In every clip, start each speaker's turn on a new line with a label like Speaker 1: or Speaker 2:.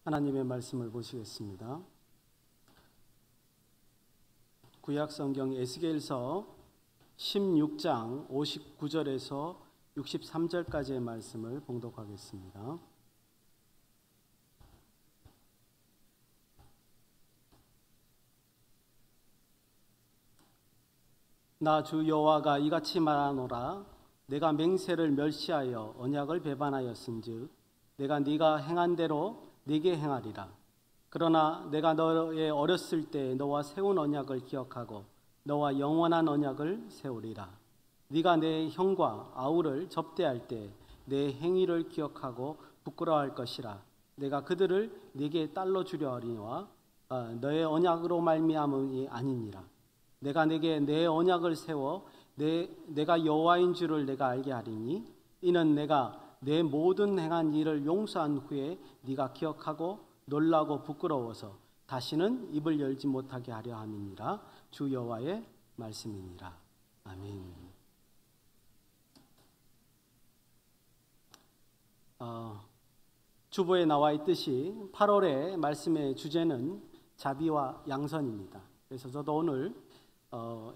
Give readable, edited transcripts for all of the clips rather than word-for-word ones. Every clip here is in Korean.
Speaker 1: 하나님의 말씀을 보시겠습니다. 구약성경 에스겔서 16장 59절에서 63절까지의 말씀을 봉독하겠습니다. 나 주 여호와가 이같이 말하노라. 내가 맹세를 멸시하여 언약을 배반하였은즉 내가 네가 행한 대로 네게 행하리라. 그러나 내가 너의 어렸을 때 너와 세운 언약을 기억하고 너와 영원한 언약을 세우리라. 네가 내 형과 아우를 접대할 때 내 행위를 기억하고 부끄러워할 것이라. 내가 그들을 네게 딸로 주려 하리니와 너의 언약으로 말미암음이 아니니라. 내가 네게 내 언약을 세워 내가 여호와인 줄을 내가 알게 하리니 이는 내가 내 모든 행한 일을 용서한 후에 네가 기억하고 놀라고 부끄러워서 다시는 입을 열지 못하게 하려 함이니라. 주 여호와의 말씀이니라. 아멘. 주보에 나와 있듯이 8월의 말씀의 주제는 자비와 양선입니다. 그래서 저도 오늘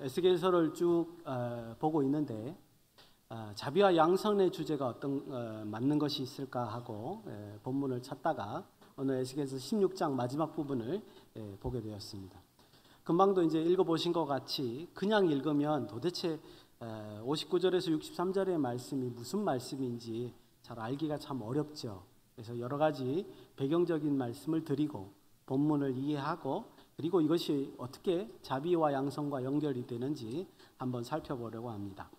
Speaker 1: 에스겔서를 쭉 보고 있는데 자비와 양선의 주제가 어떤 맞는 것이 있을까 하고 본문을 찾다가 오늘 에스겔서 16장 마지막 부분을 보게 되었습니다. 금방도 이제 읽어보신 것 같이 그냥 읽으면 도대체 59절에서 63절의 말씀이 무슨 말씀인지 잘 알기가 참 어렵죠. 그래서 여러 가지 배경적인 말씀을 드리고 본문을 이해하고 그리고 이것이 어떻게 자비와 양선과 연결이 되는지 한번 살펴보려고 합니다.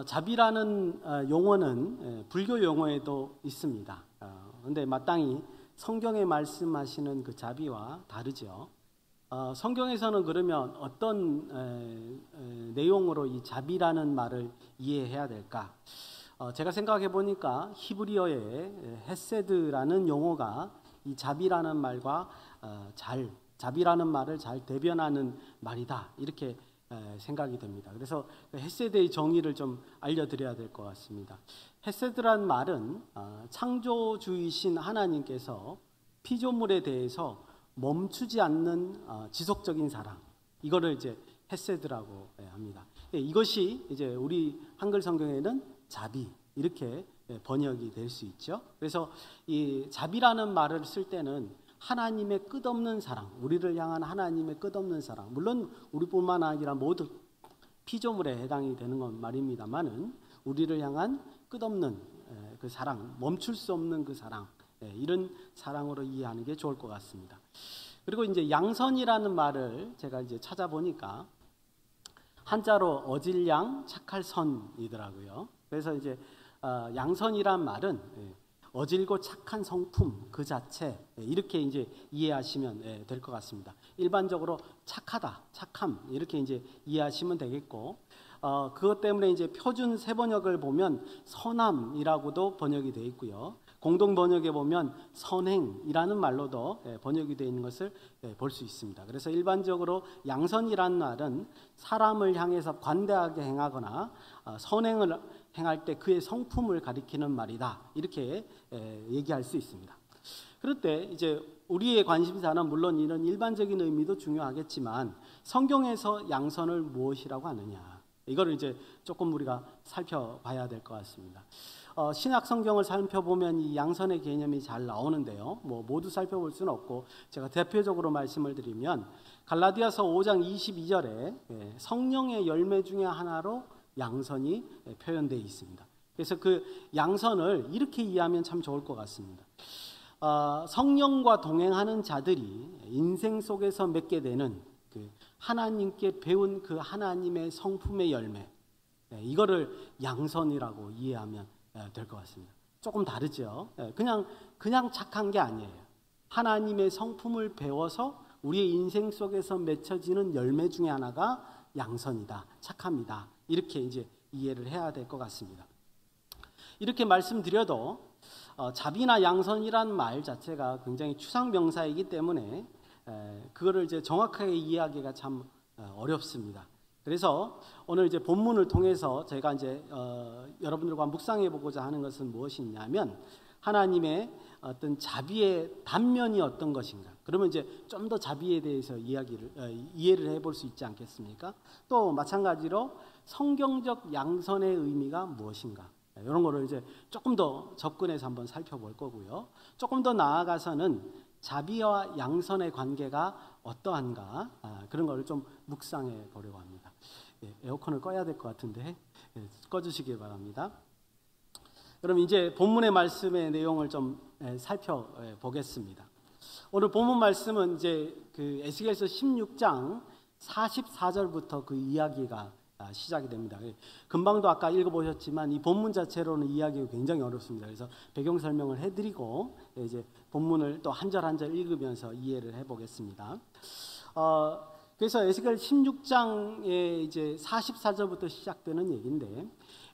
Speaker 1: 자비라는 용어는 불교 용어에도 있습니다. 그런데 마땅히 성경에 말씀하시는 그 자비와 다르죠. 성경에서는 그러면 어떤 내용으로 이 자비라는 말을 이해해야 될까? 제가 생각해 보니까 히브리어의 헤세드라는 용어가 이 자비라는 말과 자비라는 말을 잘 대변하는 말이다 이렇게 생각이 됩니다. 그래서 헤세드의 정의를 좀 알려드려야 될 것 같습니다. 헤세드란 말은 창조주이신 하나님께서 피조물에 대해서 멈추지 않는 지속적인 사랑, 이거를 이제 헤세드라고 합니다. 이것이 이제 우리 한글 성경에는 자비 이렇게 번역이 될 수 있죠. 그래서 이 자비라는 말을 쓸 때는 하나님의 끝없는 사랑, 우리를 향한 하나님의 끝없는 사랑, 물론 우리뿐만 아니라 모두 피조물에 해당이 되는 건 말입니다만은 우리를 향한 끝없는 그 사랑, 멈출 수 없는 그 사랑, 이런 사랑으로 이해하는 게 좋을 것 같습니다. 그리고 이제 양선이라는 말을 제가 이제 찾아보니까 한자로 어질양 착할 선이더라고요. 그래서 이제 양선이란 말은 어질고 착한 성품 그 자체 이렇게 이제 이해하시면 될 것 같습니다. 일반적으로 착하다, 착함 이렇게 이제 이해하시면 되겠고 그것 때문에 이제 표준 세번역을 보면 선함이라고도 번역이 되어 있고요. 공동 번역에 보면 선행이라는 말로도 번역이 되어 있는 것을 볼 수 있습니다. 그래서 일반적으로 양선이라는 말은 사람을 향해서 관대하게 행하거나 선행을 행할 때 그의 성품을 가리키는 말이다 이렇게 얘기할 수 있습니다. 그럴 때 이제 우리의 관심사는 물론 이런 일반적인 의미도 중요하겠지만 성경에서 양선을 무엇이라고 하느냐 이거를 이제 조금 우리가 살펴봐야 될 것 같습니다. 신약 성경을 살펴보면 이 양선의 개념이 잘 나오는데요. 모두 살펴볼 수는 없고 제가 대표적으로 말씀을 드리면 갈라디아서 5장 22절에 성령의 열매 중에 하나로 양선이 표현되어 있습니다. 그래서 그 양선을 이렇게 이해하면 참 좋을 것 같습니다. 성령과 동행하는 자들이 인생 속에서 맺게 되는 그 하나님께 배운 그 하나님의 성품의 열매, 이거를 양선이라고 이해하면 될 것 같습니다. 조금 다르죠. 그냥 착한 게 아니에요. 하나님의 성품을 배워서 우리의 인생 속에서 맺혀지는 열매 중에 하나가 양선이다, 착합니다. 이렇게 이제 이해를 해야 될 것 같습니다. 이렇게 말씀드려도 자비나 양선이란 말 자체가 굉장히 추상 명사이기 때문에 그거를 이제 정확하게 이해하기가 참 어렵습니다. 그래서 오늘 이제 본문을 통해서 제가 이제 여러분들과 묵상해 보고자 하는 것은 무엇이냐면 하나님의 어떤 자비의 단면이 어떤 것인가. 그러면 이제 좀 더 자비에 대해서 이해를 해볼 수 있지 않겠습니까? 또 마찬가지로 성경적 양선의 의미가 무엇인가. 이런 거를 이제 조금 더 접근해서 한번 살펴볼 거고요. 조금 더 나아가서는 자비와 양선의 관계가 어떠한가, 그런 거를 좀 묵상해 보려고 합니다. 에어컨을 꺼야 될 것 같은데 꺼주시기 바랍니다. 그럼 이제 본문의 말씀의 내용을 좀 살펴보겠습니다. 오늘 본문 말씀은 이제 그 에스겔서 16장 44절부터 그 이야기가 시작이 됩니다. 금방도 아까 읽어보셨지만 이 본문 자체로는 이야기가 굉장히 어렵습니다. 그래서 배경 설명을 해드리고 이제 본문을 또 한 절 한 절 읽으면서 이해를 해보겠습니다. 그래서 에스겔 16장에 이제 44절부터 시작되는 얘기인데,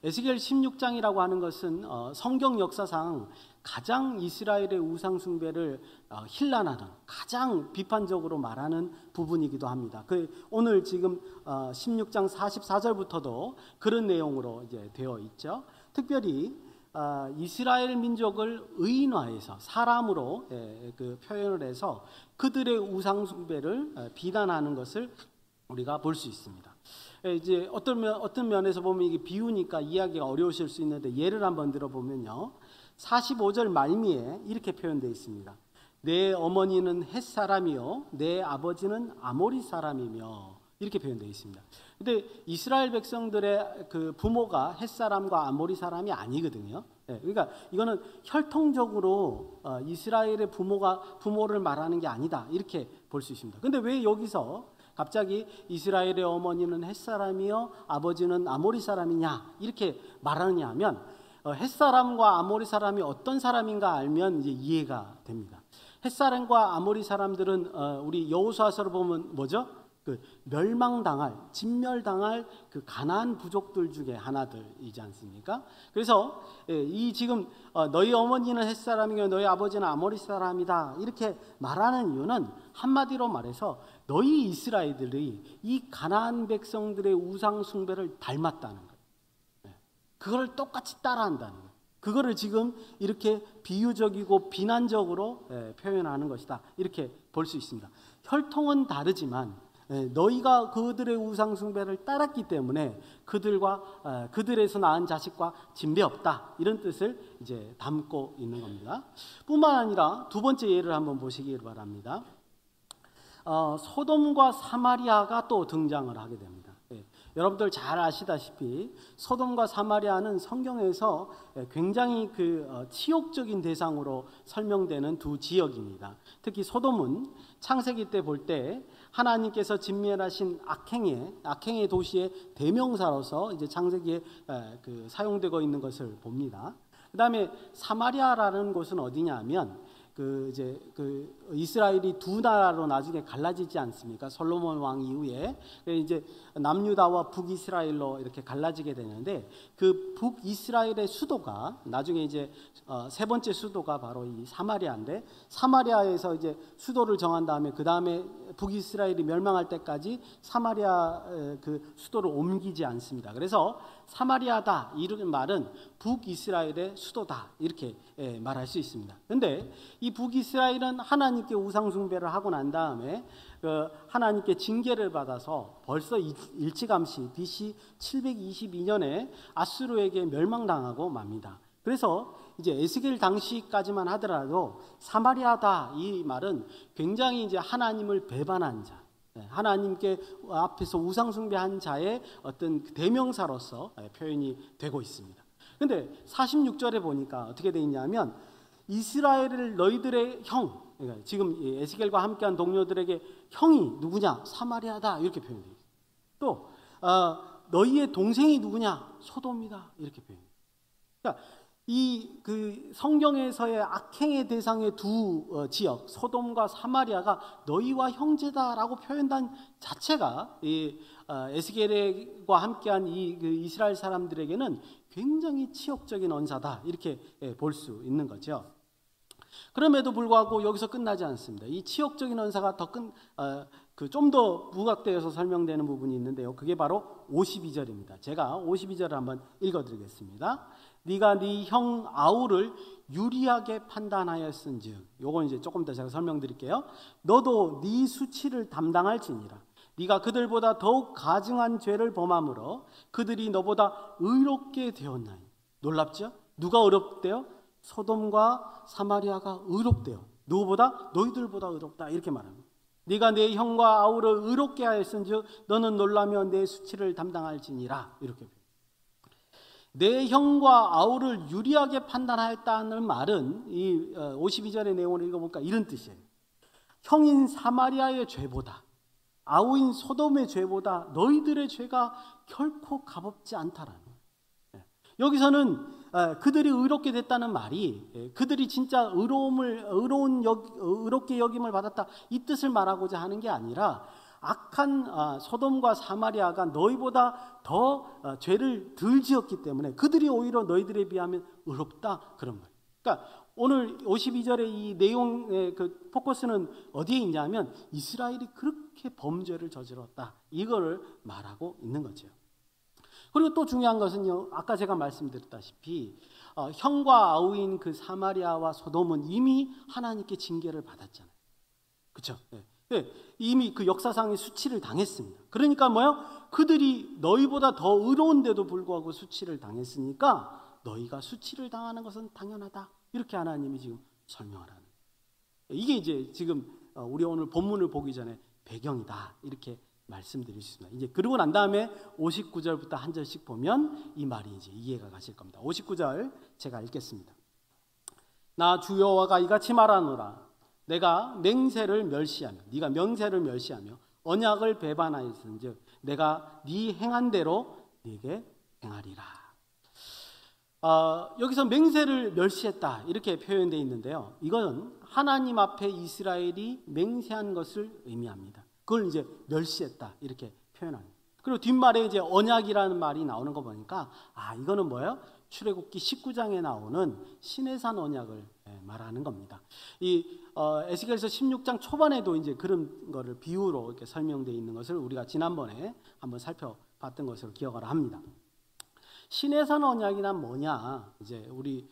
Speaker 1: 에스겔 16장이라고 하는 것은 성경 역사상 가장 이스라엘의 우상 숭배를 힐난하는, 가장 비판적으로 말하는 부분이기도 합니다. 오늘 지금 16장 44절부터도 그런 내용으로 이제 되어 있죠. 특별히 이스라엘 민족을 의인화해서 사람으로 그 표현을 해서 그들의 우상 숭배를 비난하는 것을 우리가 볼 수 있습니다. 이제 어떤 면에서 보면 이게 비유니까 이해하기가 어려우실 수 있는데 예를 한번 들어보면요. 45절 말미에 이렇게 표현되어 있습니다. 내 어머니는 헷 사람이요 내 아버지는 아모리 사람이며, 이렇게 표현되어 있습니다. 근데 이스라엘 백성들의 그 부모가 헷 사람과 아모리 사람이 아니거든요. 그러니까 이거는 혈통적으로 이스라엘의 부모를 말하는 게 아니다, 이렇게 볼 수 있습니다. 근데 왜 여기서 갑자기 이스라엘의 어머니는 헷 사람이요 아버지는 아모리 사람이냐 이렇게 말하느냐 하면, 헷 사람과 아모리 사람이 어떤 사람인가 알면 이제 이해가 됩니다. 헷 사람과 아모리 사람들은 우리 여호수아서를 보면 뭐죠? 그 진멸당할 그 가나안 부족들 중에 하나들이지 않습니까? 그래서 이 지금 너희 어머니는 헷 사람이고 너희 아버지는 아모리 사람이다 이렇게 말하는 이유는 한마디로 말해서 너희 이스라엘들이 이 가나안 백성들의 우상 숭배를 닮았다는 거예요. 그걸 똑같이 따라한다는 거예요. 그거를 지금 이렇게 비유적이고 비난적으로 표현하는 것이다, 이렇게 볼 수 있습니다. 혈통은 다르지만 너희가 그들의 우상 숭배를 따랐기 때문에 그들에서 낳은 자식과 진배 없다, 이런 뜻을 이제 담고 있는 겁니다. 뿐만 아니라 두 번째 예를 한번 보시기 바랍니다. 소돔과 사마리아가 또 등장을 하게 됩니다. 여러분들 잘 아시다시피 소돔과 사마리아는 성경에서 굉장히 치욕적인 대상으로 설명되는 두 지역입니다. 특히 소돔은 창세기 때 볼 때 하나님께서 진멸하신 악행의 도시의 대명사로서 이제 창세기에 사용되고 있는 것을 봅니다. 그다음에 사마리아라는 곳은 어디냐면 이스라엘이 두 나라로 나중에 갈라지지 않습니까? 솔로몬 왕 이후에 이제 남유다와 북이스라엘로 이렇게 갈라지게 되는데, 그 북이스라엘의 수도가 나중에 이제 세 번째 수도가 바로 이 사마리아인데, 사마리아에서 이제 수도를 정한 다음에 그 다음에 북이스라엘이 멸망할 때까지 사마리아 그 수도를 옮기지 않습니다. 그래서 사마리아다 이런 말은 북이스라엘의 수도다 이렇게 말할 수 있습니다. 그런데 이 북이스라엘은 하나님께 우상 숭배를 하고 난 다음에 하나님께 징계를 받아서 벌써 일찌감치 BC 722년에 아수르에게 멸망당하고 맙니다. 그래서 이제 에스겔 당시까지만 하더라도 사마리아다 이 말은 굉장히 이제 하나님을 배반한 자, 하나님께 앞에서 우상 숭배한 자의 어떤 대명사로서 표현이 되고 있습니다. 그런데 46절에 보니까 어떻게 되어 있냐면, 이스라엘을 너희들의 형, 그러니까 지금 에스겔과 함께한 동료들에게 형이 누구냐? 사마리아다 이렇게 표현되어 있어요. 또 너희의 동생이 누구냐? 소돔이다 이렇게 표현해요. 그러니까 성경에서의 악행의 대상의 두 지역 소돔과 사마리아가 너희와 형제다라고 표현한 자체가 에스겔과 함께한 이스라엘 사람들에게는 굉장히 치욕적인 언사다 이렇게 볼 수 있는 거죠. 그럼에도 불구하고 여기서 끝나지 않습니다. 이 치욕적인 언사가 그 좀 더 부각되어서 설명되는 부분이 있는데요. 그게 바로 52절입니다. 제가 52절을 한번 읽어드리겠습니다. 네가 네 형 아우를 유리하게 판단하였은즉, 요건 이제 조금 더 제가 설명드릴게요. 너도 네 수치를 담당할지니라. 네가 그들보다 더욱 가증한 죄를 범함으로 그들이 너보다 의롭게 되었나니. 놀랍죠? 누가 의롭대요? 소돔과 사마리아가 의롭대요. 누구보다? 너희들보다 의롭다, 이렇게 말합니다. 네가 내 형과 아우를 의롭게 하였은즉 너는 놀라며 내 수치를 담당할지니라, 이렇게. 내 형과 아우를 유리하게 판단하였다는 말은 이 52절의 내용을 읽어보니까 이런 뜻이에요. 형인 사마리아의 죄보다, 아우인 소돔의 죄보다 너희들의 죄가 결코 값없지 않다라는 거예요. 여기서는 그들이 의롭게 됐다는 말이 그들이 진짜 의롭게 여김을 받았다, 이 뜻을 말하고자 하는 게 아니라, 악한 소돔과 사마리아가 너희보다 더 죄를 덜 지었기 때문에 그들이 오히려 너희들에 비하면 의롭다, 그런 말. 그러니까 오늘 52절의 이 내용의 그 포커스는 어디에 있냐면 이스라엘이 그렇게 범죄를 저질렀다, 이거를 말하고 있는 거죠. 그리고 또 중요한 것은요, 아까 제가 말씀드렸다시피 형과 아우인 그 사마리아와 소돔은 이미 하나님께 징계를 받았잖아요. 그렇죠? 네. 네, 이미 그 역사상의 수치를 당했습니다. 그러니까 뭐요? 그들이 너희보다 더 의로운데도 불구하고 수치를 당했으니까 너희가 수치를 당하는 것은 당연하다, 이렇게 하나님이 지금 설명을 하는 거예요. 이게 이제 지금 우리 오늘 본문을 보기 전에 배경이다, 이렇게 말씀드릴 수 있습니다. 이제 그러고 난 다음에 59절부터 한 절씩 보면 이 말이 이제 이해가 가실 겁니다. 59절 제가 읽겠습니다. 나 주 여호와가 이같이 말하노라. 내가 맹세를 멸시하며, 네가 명세를 멸시하며 언약을 배반하였은즉 내가 네 행한 대로 네게 행하리라. 여기서 맹세를 멸시했다, 이렇게 표현되어 있는데요. 이건 하나님 앞에 이스라엘이 맹세한 것을 의미합니다. 그걸 이제 멸시했다, 이렇게 표현합니다. 그리고 뒷말에 이제 언약이라는 말이 나오는 거 보니까 이거는 뭐예요? 출애굽기 19장에 나오는 시내산 언약을 말하는 겁니다. 이 에스겔서 16장 초반에도 이제 그런 거를 비유로 이렇게 설명되어 있는 것을 우리가 지난번에 한번 살펴봤던 것으로 기억을 합니다. 시내산 언약이란 뭐냐? 이제 우리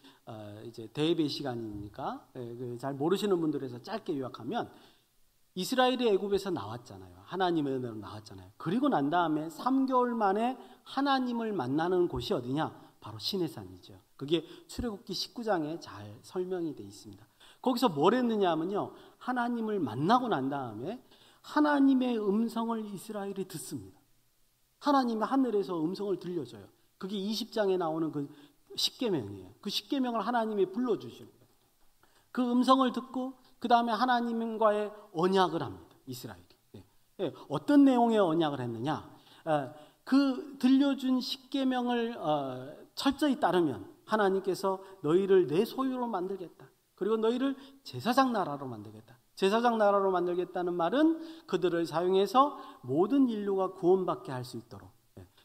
Speaker 1: 이제 대예배 시간이니까 잘 모르시는 분들에서 짧게 요약하면, 이스라엘이 애굽에서 나왔잖아요. 하나님의 은혜로 나왔잖아요. 그리고 난 다음에 3개월 만에 하나님을 만나는 곳이 어디냐? 바로 시내산이죠. 그게 출애굽기 19장에 잘 설명이 되어 있습니다. 거기서 뭘 했느냐 하면요, 하나님을 만나고 난 다음에 하나님의 음성을 이스라엘이 듣습니다. 하나님의 하늘에서 음성을 들려줘요. 그게 20장에 나오는 그 십계명이에요. 그 십계명을 하나님이 불러주시는 거예요. 그 음성을 듣고 그 다음에 하나님과의 언약을 합니다, 이스라엘이. 어떤 내용의 언약을 했느냐? 그 들려준 십계명을 철저히 따르면 하나님께서 너희를 내 소유로 만들겠다. 그리고 너희를 제사장 나라로 만들겠다. 제사장 나라로 만들겠다는 말은 그들을 사용해서 모든 인류가 구원받게 할 수 있도록,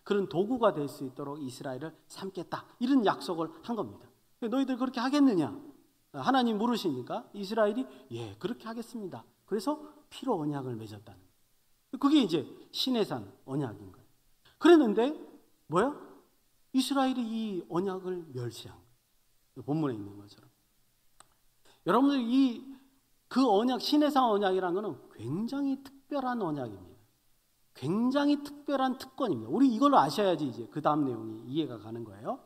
Speaker 1: 그런 도구가 될 수 있도록 이스라엘을 삼겠다, 이런 약속을 한 겁니다. 너희들 그렇게 하겠느냐? 하나님 물으시니까 이스라엘이 예, 그렇게 하겠습니다. 그래서 피로 언약을 맺었다는 거예요. 그게 이제 시내산 언약인 거예요. 그랬는데 뭐야? 이스라엘이 이 언약을 멸시한 거예요. 본문에 있는 것처럼. 여러분들 그 언약, 시내산 언약이라는 것은 굉장히 특별한 언약입니다. 굉장히 특별한 특권입니다. 우리 이걸 아셔야지 이제 그 다음 내용이 이해가 가는 거예요.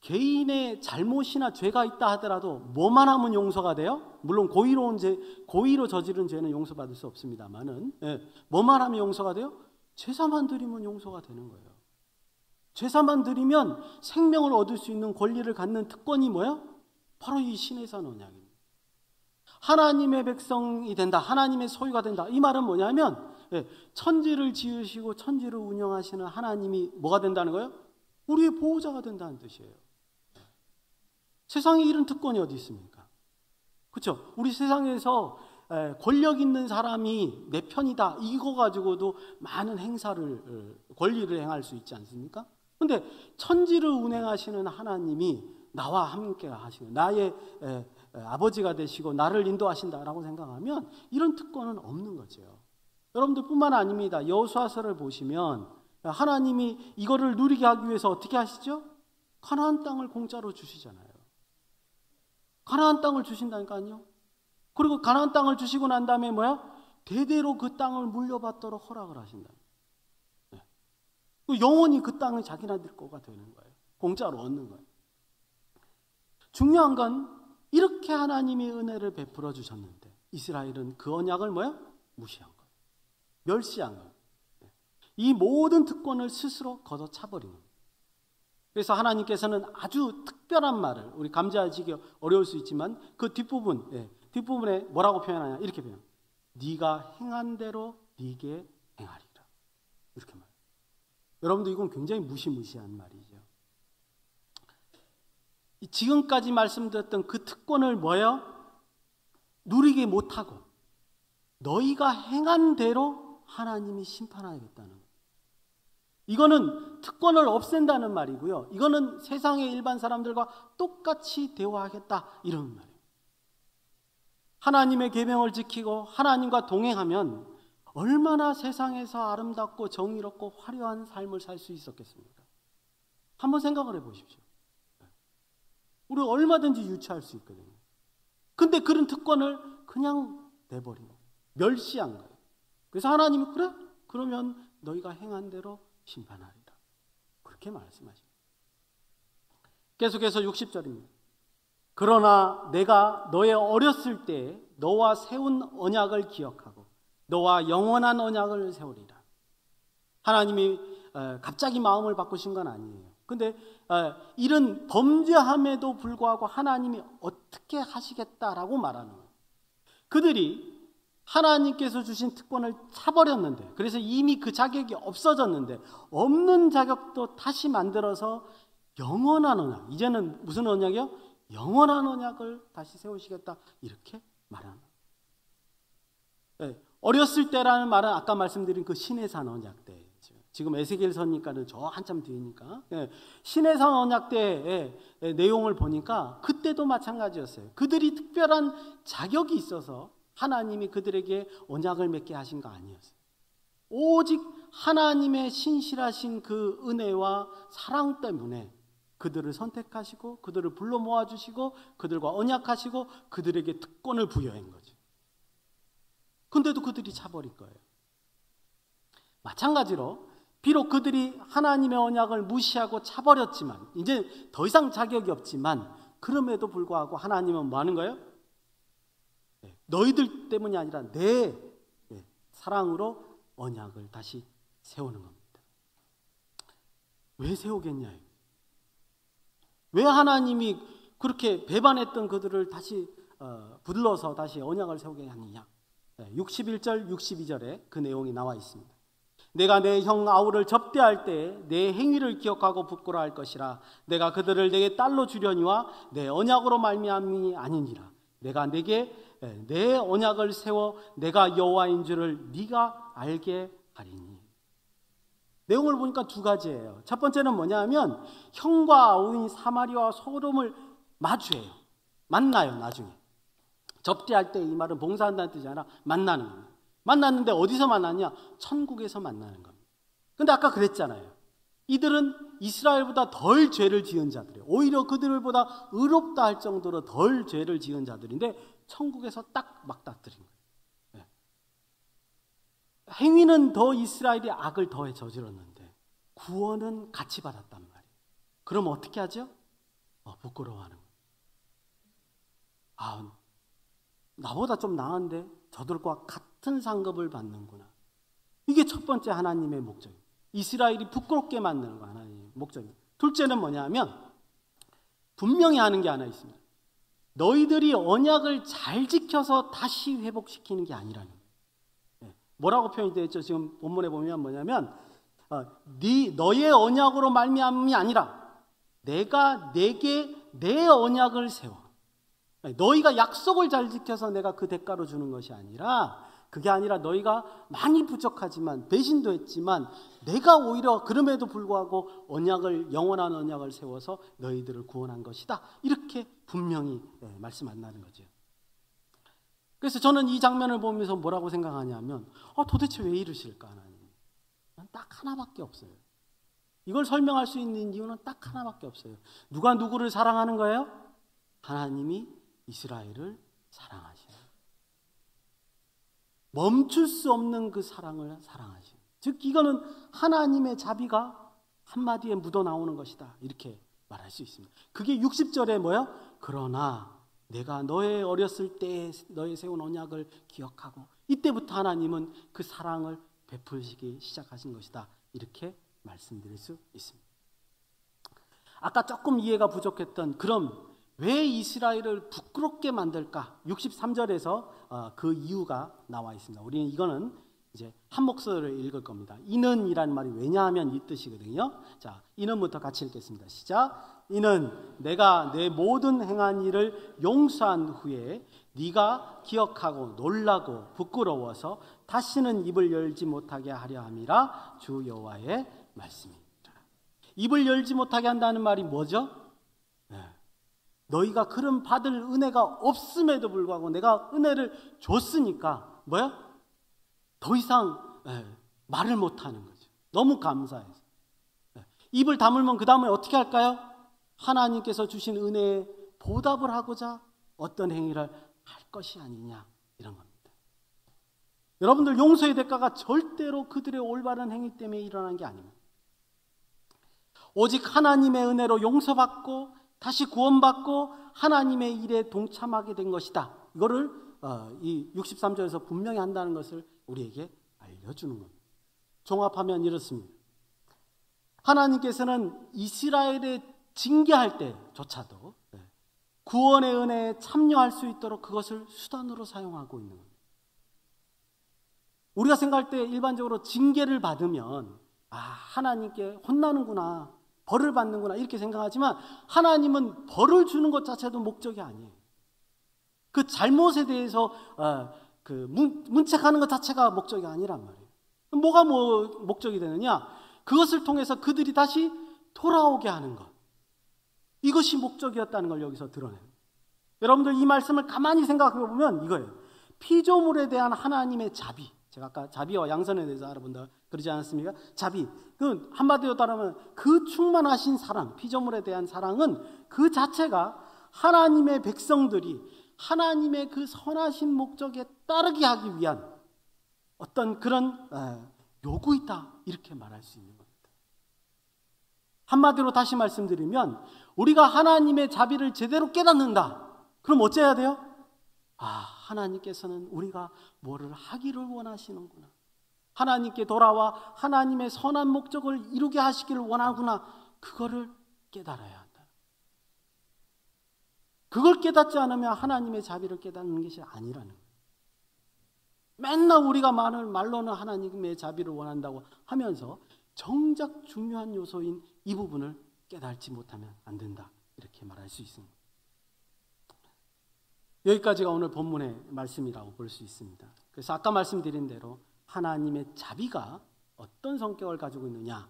Speaker 1: 개인의 잘못이나 죄가 있다 하더라도 뭐만 하면 용서가 돼요? 물론 고의로 저지른 죄는 용서받을 수 없습니다만은, 뭐만 하면 용서가 돼요? 제사만 드리면 용서가 되는 거예요. 제사만 드리면 생명을 얻을 수 있는 권리를 갖는 특권이 뭐야? 바로 이 시내산 언약입니다. 하나님의 백성이 된다, 하나님의 소유가 된다. 이 말은 뭐냐면 천지를 지으시고 천지를 운영하시는 하나님이 뭐가 된다는 거예요? 우리의 보호자가 된다는 뜻이에요. 세상에 이런 특권이 어디 있습니까? 그렇죠? 우리 세상에서 권력 있는 사람이 내 편이다, 이거 가지고도 많은 권리를 행할 수 있지 않습니까? 그런데 천지를 운행하시는 하나님이 나와 함께 하시고 나의 아버지가 되시고 나를 인도하신다라고 생각하면 이런 특권은 없는 거죠. 여러분들뿐만 아닙니다. 여호수아서를 보시면 하나님이 이거를 누리게 하기 위해서 어떻게 하시죠? 가나안 땅을 공짜로 주시잖아요. 가나안 땅을 주신다니까요. 그리고 가나안 땅을 주시고 난 다음에 대대로 그 땅을 물려받도록 허락을 하신다. 영원히 그 땅은 자기네들 거가 되는 거예요. 공짜로 얻는 거예요. 중요한 건 이렇게 하나님이 은혜를 베풀어 주셨는데 이스라엘은 그 언약을 무시한 거예요. 멸시한 거예요. 이 모든 특권을 스스로 걷어차버린 거예요. 그래서 하나님께서는 아주 특별한 말을, 우리 감지하기 어려울 수 있지만 그 뒷부분에 뭐라고 표현하냐, 이렇게 표현해요. 네가 행한 대로 네게 행하리라. 이렇게 말해요. 여러분도 이건 굉장히 무시무시한 말이죠. 지금까지 말씀드렸던 그 특권을 누리게 못하고 너희가 행한 대로 하나님이 심판하겠다는 거예요. 이거는 특권을 없앤다는 말이고요. 이거는 세상의 일반 사람들과 똑같이 대화하겠다 이런 말이에요. 하나님의 계명을 지키고 하나님과 동행하면 얼마나 세상에서 아름답고 정의롭고 화려한 삶을 살 수 있었겠습니까? 한번 생각을 해보십시오. 우리가 얼마든지 유치할 수 있거든요. 근데 그런 특권을 그냥 내버린 거예요. 멸시한 거예요. 그래서 하나님이 그래? 그러면 너희가 행한 대로 심판하리라. 그렇게 말씀하십니다. 계속해서 60절입니다. 그러나 내가 너의 어렸을 때 너와 세운 언약을 기억하고 너와 영원한 언약을 세우리라. 하나님이 갑자기 마음을 바꾸신 건 아니에요. 근데 이런 범죄함에도 불구하고 하나님이 어떻게 하시겠다라고 말하는 거예요. 그들이 하나님께서 주신 특권을 차버렸는데, 그래서 이미 그 자격이 없어졌는데 없는 자격도 다시 만들어서 영원한 언약, 이제는 무슨 언약이요? 영원한 언약을 다시 세우시겠다 이렇게 말하는 거예요. 어렸을 때라는 말은 아까 말씀드린 그 시내산 언약 때, 지금 에스겔 서니까는 저 한참 뒤니까 시내산 언약 때의 내용을 보니까 그때도 마찬가지였어요. 그들이 특별한 자격이 있어서 하나님이 그들에게 언약을 맺게 하신 거 아니었어요. 오직 하나님의 신실하신 그 은혜와 사랑 때문에 그들을 선택하시고 그들을 불러 모아주시고 그들과 언약하시고 그들에게 특권을 부여한 거죠. 근데도 그들이 차버릴 거예요. 마찬가지로 비록 그들이 하나님의 언약을 무시하고 차버렸지만 이제 더 이상 자격이 없지만 그럼에도 불구하고 하나님은 뭐 하는 거예요? 너희들 때문이 아니라 내 사랑으로 언약을 다시 세우는 겁니다. 왜 세우겠냐? 왜 하나님이 그렇게 배반했던 그들을 다시 불러서 다시 언약을 세우게 하느냐? 61절, 62절에 그 내용이 나와 있습니다. 내가 내 형 아우를 접대할 때 내 행위를 기억하고 부끄러워할 것이라. 내가 그들을 내게 딸로 주려니와 내 언약으로 말미암이 아니니라. 내가 내게 내 언약을 세워 내가 여호와인 줄을 네가 알게 하리니. 내용을 보니까 두 가지예요. 첫 번째는 뭐냐면 형과 아우인 사마리아와 소돔을 마주해요. 만나요. 나중에 접대할 때, 이 말은 봉사한다는 뜻이 아니라 만나는 겁니다. 만났는데 어디서 만났냐? 천국에서 만나는 겁니다. 근데 아까 그랬잖아요. 이들은 이스라엘보다 덜 죄를 지은 자들이에요. 오히려 그들보다 의롭다 할 정도로 덜 죄를 지은 자들인데 천국에서 딱 맞닥뜨린 거예요. 행위는 더 이스라엘이 악을 더 저질렀는데 구원은 같이 받았단 말이에요. 그럼 어떻게 하죠? 부끄러워하는 거예요. 아, 나보다 좀 나은데 저들과 같은 상급을 받는구나. 이게 첫 번째 하나님의 목적이에요. 이스라엘이 부끄럽게 만드는 거 하나님의 목적이에요. 둘째는 뭐냐면 분명히 하는 게 하나 있습니다. 너희들이 언약을 잘 지켜서 다시 회복시키는 게 아니라는 거예요. 뭐라고 표현이 되어 있죠? 지금 본문에 보면 뭐냐면 너의 언약으로 말미암음이 아니라 내가 내게 내 언약을 세워. 너희가 약속을 잘 지켜서 내가 그 대가로 주는 것이 아니라, 그게 아니라 너희가 많이 부족하지만 배신도 했지만 내가 오히려 그럼에도 불구하고 영원한 언약을 세워서 너희들을 구원한 것이다. 이렇게 분명히 말씀한다는 거죠. 그래서 저는 이 장면을 보면서 뭐라고 생각하냐면 도대체 왜 이러실까 하나님? 딱 하나밖에 없어요. 이걸 설명할 수 있는 이유는 딱 하나밖에 없어요. 누가 누구를 사랑하는 거예요? 하나님이 이스라엘을 사랑하시는, 멈출 수 없는 그 사랑을 사랑하시는, 즉 이거는 하나님의 자비가 한마디에 묻어나오는 것이다, 이렇게 말할 수 있습니다. 그게 60절에 뭐예요? 그러나 내가 너의 어렸을 때 너의 세운 언약을 기억하고, 이때부터 하나님은 그 사랑을 베푸시기 시작하신 것이다, 이렇게 말씀드릴 수 있습니다. 아까 조금 이해가 부족했던, 그럼 왜 이스라엘을 부끄럽게 만들까? 63절에서 그 이유가 나와 있습니다. 우리는 이거는 이제 한 목소리를 읽을 겁니다. 이는이라는 말이 왜냐하면 이 뜻이거든요. 자, 이는부터 같이 읽겠습니다. 시작. 이는 내가 내 모든 행한 일을 용서한 후에 네가 기억하고 놀라고 부끄러워서 다시는 입을 열지 못하게 하려 함이라 주 여호와의 말씀입니다. 입을 열지 못하게 한다는 말이 뭐죠? 너희가 그런 받을 은혜가 없음에도 불구하고 내가 은혜를 줬으니까 뭐야? 더 이상 말을 못하는 거죠. 너무 감사해서. 입을 다물면 그 다음에 어떻게 할까요? 하나님께서 주신 은혜에 보답을 하고자 어떤 행위를 할 것이 아니냐, 이런 겁니다. 여러분들, 용서의 대가가 절대로 그들의 올바른 행위 때문에 일어난 게 아닙니다. 오직 하나님의 은혜로 용서받고 다시 구원받고 하나님의 일에 동참하게 된 것이다. 이거를 이 63절에서 분명히 한다는 것을 우리에게 알려주는 겁니다. 종합하면 이렇습니다. 하나님께서는 이스라엘에 징계할 때조차도 구원의 은혜에 참여할 수 있도록 그것을 수단으로 사용하고 있는 겁니다. 우리가 생각할 때 일반적으로 징계를 받으면 하나님께 혼나는구나, 벌을 받는구나, 이렇게 생각하지만 하나님은 벌을 주는 것 자체도 목적이 아니에요. 그 잘못에 대해서 문책하는 것 자체가 목적이 아니란 말이에요. 뭐가 목적이 되느냐? 그것을 통해서 그들이 다시 돌아오게 하는 것, 이것이 목적이었다는 걸 여기서 드러내요. 여러분들, 이 말씀을 가만히 생각해 보면 이거예요. 피조물에 대한 하나님의 자비, 제가 아까 자비와 양선에 대해서 알아본다 그러지 않았습니까? 자비, 그 한마디로 따르면 그 충만하신 사랑, 피조물에 대한 사랑은 그 자체가 하나님의 백성들이 하나님의 그 선하신 목적에 따르게 하기 위한 어떤 그런 요구이다, 이렇게 말할 수 있는 겁니다. 한마디로 다시 말씀드리면, 우리가 하나님의 자비를 제대로 깨닫는다. 그럼 어째야 돼요? 하나님께서는 우리가 뭐를 하기를 원하시는구나, 하나님께 돌아와 하나님의 선한 목적을 이루게 하시기를 원하구나, 그거를 깨달아야 한다. 그걸 깨닫지 않으면 하나님의 자비를 깨닫는 것이 아니라는 거예요. 맨날 우리가 말로는 하나님의 자비를 원한다고 하면서 정작 중요한 요소인 이 부분을 깨닫지 못하면 안 된다, 이렇게 말할 수 있습니다. 여기까지가 오늘 본문의 말씀이라고 볼 수 있습니다. 그래서 아까 말씀드린 대로 하나님의 자비가 어떤 성격을 가지고 있느냐,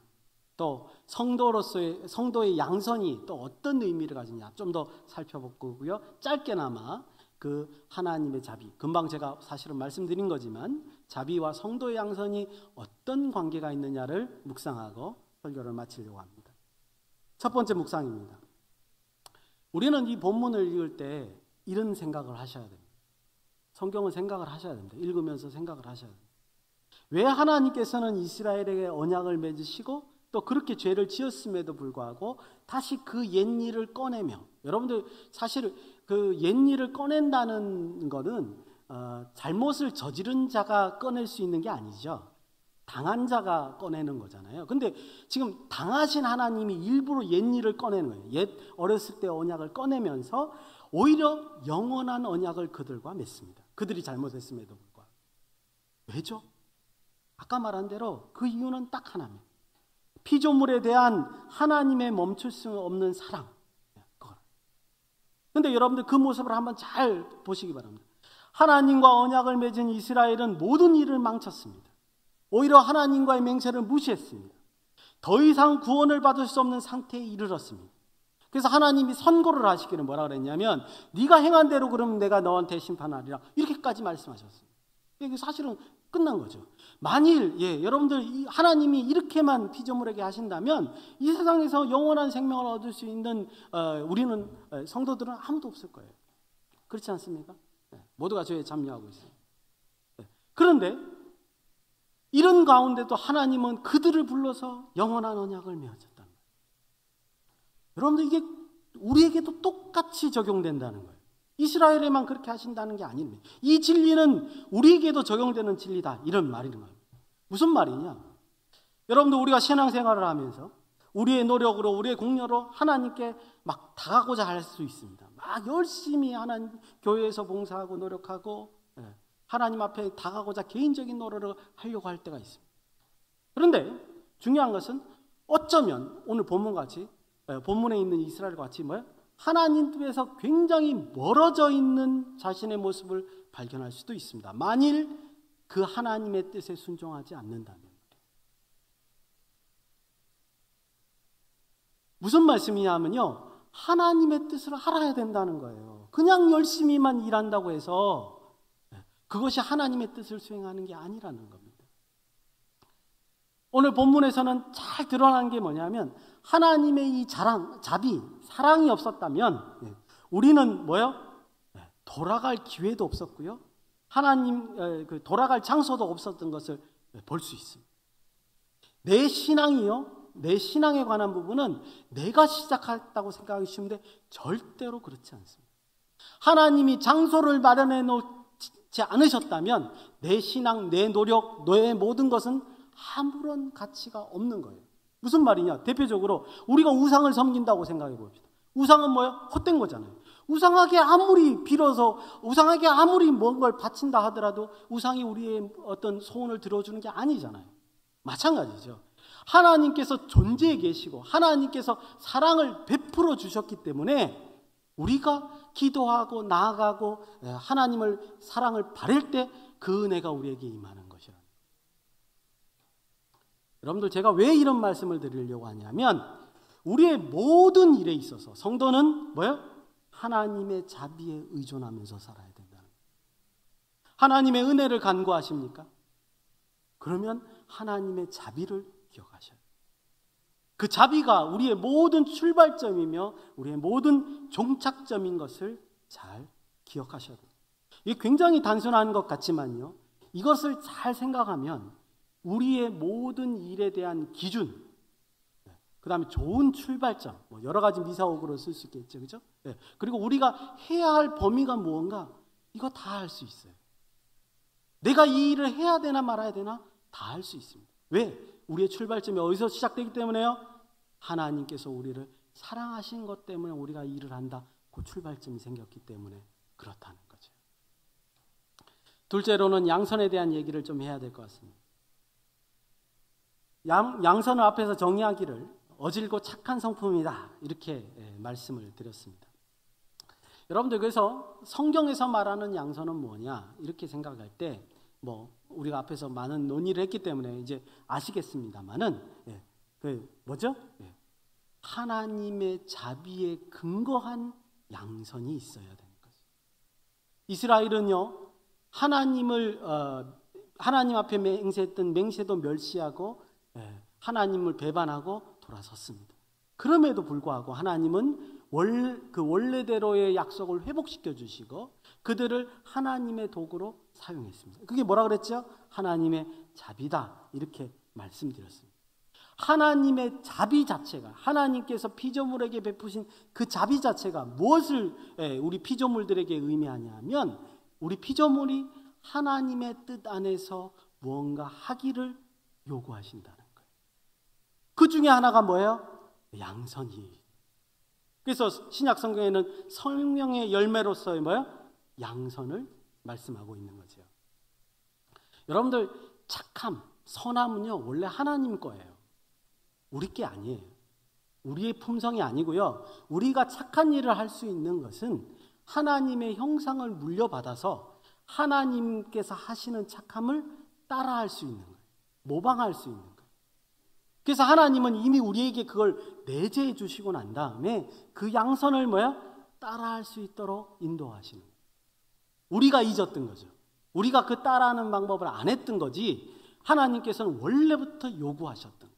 Speaker 1: 또 성도의 양선이 또 어떤 의미를 가지냐, 좀 더 살펴보고요. 짧게나마 그 하나님의 자비, 금방 제가 사실은 말씀드린 거지만 자비와 성도의 양선이 어떤 관계가 있느냐를 묵상하고 설교를 마치려고 합니다. 첫 번째 묵상입니다. 우리는 이 본문을 읽을 때 이런 생각을 하셔야 됩니다. 성경은 생각을 하셔야 됩니다. 읽으면서 생각을 하셔야 됩니다. 왜 하나님께서는 이스라엘에게 언약을 맺으시고 또 그렇게 죄를 지었음에도 불구하고 다시 그 옛일을 꺼내며, 여러분들 사실 그 옛일을 꺼낸다는 거는 잘못을 저지른 자가 꺼낼 수 있는 게 아니죠. 당한 자가 꺼내는 거잖아요. 근데 지금 당하신 하나님이 일부러 옛일을 꺼내는 거예요. 옛 어렸을 때 언약을 꺼내면서 오히려 영원한 언약을 그들과 맺습니다. 그들이 잘못했음에도 불구하고. 왜죠? 아까 말한 대로 그 이유는 딱 하나입니다. 피조물에 대한 하나님의 멈출 수 없는 사랑. 그런데 여러분들 그 모습을 한번 잘 보시기 바랍니다. 하나님과 언약을 맺은 이스라엘은 모든 일을 망쳤습니다. 오히려 하나님과의 맹세를 무시했습니다. 더 이상 구원을 받을 수 없는 상태에 이르렀습니다. 그래서 하나님이 선고를 하시기를 뭐라 그랬냐면 네가 행한 대로 그러면 내가 너한테 심판하리라 이렇게까지 말씀하셨어요. 이게 사실은 끝난 거죠. 만일 여러분들 하나님이 이렇게만 피조물에게 하신다면 이 세상에서 영원한 생명을 얻을 수 있는 우리는 성도들은 아무도 없을 거예요. 그렇지 않습니까? 모두가 죄에 참여하고 있어요. 그런데 이런 가운데도 하나님은 그들을 불러서 영원한 언약을 맺었단 말이에요. 여러분들 이게 우리에게도 똑같이 적용된다는 거예요. 이스라엘에만 그렇게 하신다는 게 아닙니다. 이 진리는 우리에게도 적용되는 진리다 이런 말이는 거예요. 무슨 말이냐? 여러분들 우리가 신앙생활을 하면서 우리의 노력으로 우리의 공로로 하나님께 막 다가고자 할 수 있습니다. 막 열심히 하나님 교회에서 봉사하고 노력하고 하나님 앞에 다가고자 개인적인 노력을 하려고 할 때가 있습니다. 그런데 중요한 것은 어쩌면 오늘 본문같이 본문에 있는 이스라엘과 같이 하나님 뜻에서 굉장히 멀어져 있는 자신의 모습을 발견할 수도 있습니다. 만일 그 하나님의 뜻에 순종하지 않는다면. 무슨 말씀이냐면요. 하나님의 뜻을 알아야 된다는 거예요. 그냥 열심히만 일한다고 해서 그것이 하나님의 뜻을 수행하는 게 아니라는 겁니다. 오늘 본문에서는 잘 드러난 게 뭐냐면 하나님의 이 자비, 사랑이 없었다면 우리는 돌아갈 기회도 없었고요. 하나님 돌아갈 장소도 없었던 것을 볼 수 있습니다. 내 신앙에 관한 부분은 내가 시작했다고 생각하기 쉬운데 절대로 그렇지 않습니다. 하나님이 장소를 마련해 놓지 않으셨다면 내 신앙, 내 노력, 내 모든 것은 아무런 가치가 없는 거예요. 무슨 말이냐? 대표적으로 우리가 우상을 섬긴다고 생각해 봅시다. 우상은 헛된 거잖아요. 우상에게 아무리 빌어서 우상에게 아무리 뭔가를 바친다 하더라도 우상이 우리의 어떤 소원을 들어주는 게 아니잖아요. 마찬가지죠. 하나님께서 존재해 계시고 하나님께서 사랑을 베풀어 주셨기 때문에 우리가 기도하고 나아가고 하나님을 사랑을 바랄 때 그 은혜가 우리에게 임하는 것이라. 여러분들 제가 왜 이런 말씀을 드리려고 하냐면 우리의 모든 일에 있어서 성도는 하나님의 자비에 의존하면서 살아야 된다는 거예요. 하나님의 은혜를 간구하십니까? 그러면 하나님의 자비를 기억하셔야 돼요. 그 자비가 우리의 모든 출발점이며 우리의 모든 종착점인 것을 잘 기억하셔야 돼요. 이게 굉장히 단순한 것 같지만요. 이것을 잘 생각하면 우리의 모든 일에 대한 기준, 그 다음에 좋은 출발점, 여러 가지 미사옥으로 쓸 수 있겠죠. 그죠? 그리고 우리가 해야 할 범위가 무언가, 이거 다 할 수 있어요. 내가 이 일을 해야 되나 말아야 되나 다 할 수 있습니다. 왜? 우리의 출발점이 어디서 시작되기 때문에요? 하나님께서 우리를 사랑하신 것 때문에 우리가 일을 한다. 그 출발점이 생겼기 때문에 그렇다는 거죠. 둘째로는 양선에 대한 얘기를 좀 해야 될 것 같습니다. 양선을 앞에서 정의하기를 어질고 착한 성품이다 이렇게 말씀을 드렸습니다. 여러분들 그래서 성경에서 말하는 양선은 뭐냐 이렇게 생각할 때 우리가 앞에서 많은 논의를 했기 때문에 이제 아시겠습니다만은 뭐죠? 하나님의 자비에 근거한 양선이 있어야 되는 거죠. 이스라엘은요 하나님 앞에 맹세했던 맹세도 멸시하고 하나님을 배반하고 돌아섰습니다. 그럼에도 불구하고 하나님은 원래대로의 약속을 회복시켜 주시고 그들을 하나님의 도구로 사용했습니다. 그게 뭐라 그랬죠? 하나님의 자비다 이렇게 말씀드렸습니다. 하나님의 자비 자체가 하나님께서 피조물에게 베푸신 그 자비 자체가 무엇을 우리 피조물들에게 의미하냐면 우리 피조물이 하나님의 뜻 안에서 무언가 하기를 요구하신다는 거예요. 그 중에 하나가 뭐예요? 양선이. 그래서 신약 성경에는 성령의 열매로서의 양선을 말씀하고 있는 거죠. 여러분들 착함, 선함은요 원래 하나님 거예요. 우리 게 아니에요. 우리의 품성이 아니고요. 우리가 착한 일을 할 수 있는 것은 하나님의 형상을 물려받아서 하나님께서 하시는 착함을 따라할 수 있는 거예요. 모방할 수 있는 거예요. 그래서 하나님은 이미 우리에게 그걸 내재해 주시고 난 다음에 그 양선을 따라할 수 있도록 인도하시는 거예요. 우리가 잊었던 거죠. 우리가 그 따라하는 방법을 안 했던 거지 하나님께서는 원래부터 요구하셨던 거예요.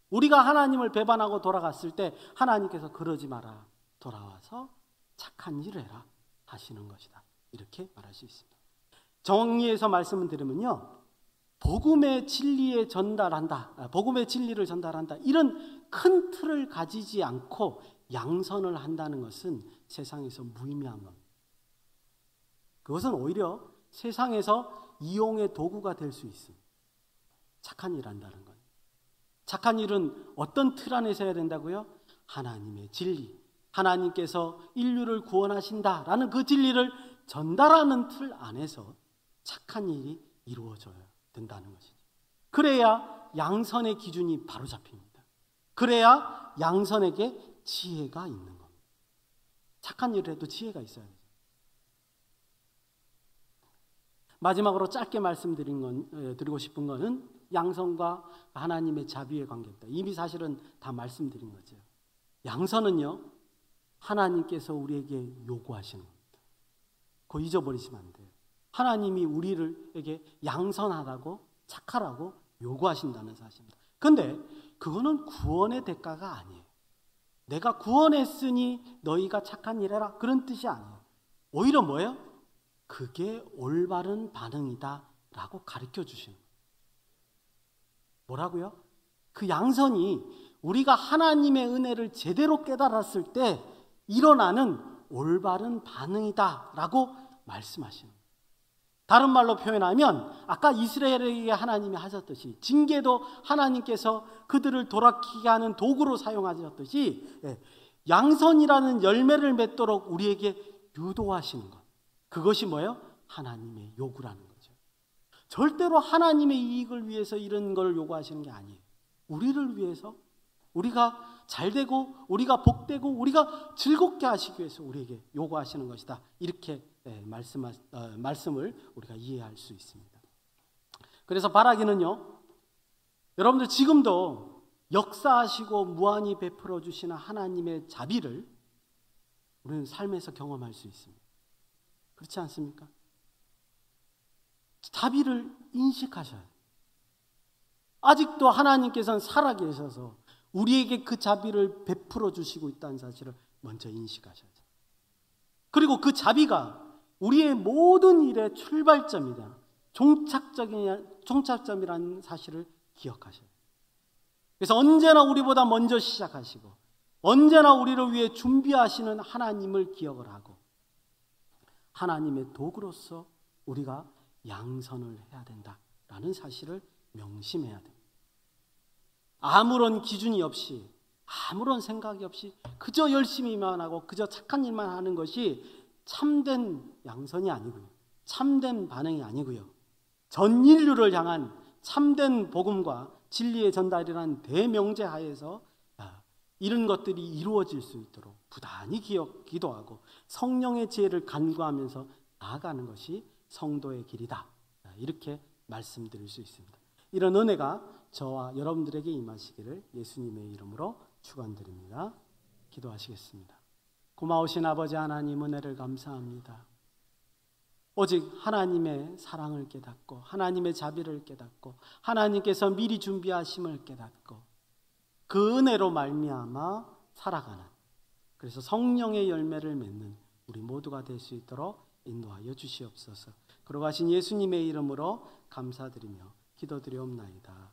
Speaker 1: 우리가 하나님을 배반하고 돌아갔을 때 하나님께서 그러지 마라. 돌아와서 착한 일을 해라 하시는 것이다. 이렇게 말할 수 있습니다. 정리해서 말씀을 드리면요. 복음의 진리를 전달한다. 이런 큰 틀을 가지지 않고 양선을 한다는 것은 세상에서 무의미한 겁니다. 그것은 오히려 세상에서 이용의 도구가 될 수 있습니다. 착한 일 한다는 것. 착한 일은 어떤 틀 안에서 해야 된다고요? 하나님의 진리. 하나님께서 인류를 구원하신다라는 그 진리를 전달하는 틀 안에서 착한 일이 이루어져야 된다는 것이죠. 그래야 양선의 기준이 바로 잡힙니다. 그래야 양선에게 지혜가 있는 겁니다. 착한 일을 해도 지혜가 있어야 돼요. 마지막으로 짧게 드리고 싶은 것은 양선과 하나님의 자비의 관계입니다. 이미 사실은 다 말씀드린 거죠. 양선은요, 하나님께서 우리에게 요구하시는 겁니다. 그거 잊어버리시면 안 돼요. 하나님이 우리에게 양선하라고, 착하라고 요구하신다는 사실입니다. 그런데 그거는 구원의 대가가 아니에요. 내가 구원했으니 너희가 착한 일 해라, 그런 뜻이 아니에요. 오히려 뭐예요? 그게 올바른 반응이다 라고 가르쳐 주시는 거예요. 뭐라고요? 그 양선이 우리가 하나님의 은혜를 제대로 깨달았을 때 일어나는 올바른 반응이다 라고 말씀하시는 거예요. 다른 말로 표현하면 아까 이스라엘에게 하나님이 하셨듯이 징계도 하나님께서 그들을 돌아키게 하는 도구로 사용하셨듯이 양선이라는 열매를 맺도록 우리에게 유도하시는 것. 그것이 뭐예요? 하나님의 요구라는 거죠. 절대로 하나님의 이익을 위해서 이런 걸 요구하시는 게 아니에요. 우리를 위해서, 우리가 잘되고 우리가 복되고 우리가 즐겁게 하시기 위해서 우리에게 요구하시는 것이다. 이렇게 말씀을 우리가 이해할 수 있습니다. 그래서 바라기는요, 여러분들 지금도 역사하시고 무한히 베풀어 주시는 하나님의 자비를 우리는 삶에서 경험할 수 있습니다. 그렇지 않습니까? 자비를 인식하셔야 돼요. 아직도 하나님께서는 살아계셔서 우리에게 그 자비를 베풀어 주시고 있다는 사실을 먼저 인식하셔야 돼요. 그리고 그 자비가 우리의 모든 일의 출발점이다, 종착점이라는 사실을 기억하셔야 돼요. 그래서 언제나 우리보다 먼저 시작하시고 언제나 우리를 위해 준비하시는 하나님을 기억을 하고 하나님의 도구로서 우리가 양선을 해야 된다라는 사실을 명심해야 됩니다. 아무런 기준이 없이, 아무런 생각이 없이 그저 열심히만 하고 그저 착한 일만 하는 것이 참된 양선이 아니고요, 참된 반응이 아니고요, 전 인류를 향한 참된 복음과 진리의 전달이라는 대명제 하에서 이런 것들이 이루어질 수 있도록 부단히 기도하고 성령의 지혜를 간구하면서 나아가는 것이 성도의 길이다. 이렇게 말씀드릴 수 있습니다. 이런 은혜가 저와 여러분들에게 임하시기를 예수님의 이름으로 축원드립니다. 기도하시겠습니다. 고마우신 아버지 하나님, 은혜를 감사합니다. 오직 하나님의 사랑을 깨닫고 하나님의 자비를 깨닫고 하나님께서 미리 준비하심을 깨닫고 그 은혜로 말미암아 살아가는, 그래서 성령의 열매를 맺는 우리 모두가 될 수 있도록 인도하여 주시옵소서. 걸어가신 예수님의 이름으로 감사드리며 기도드리옵나이다.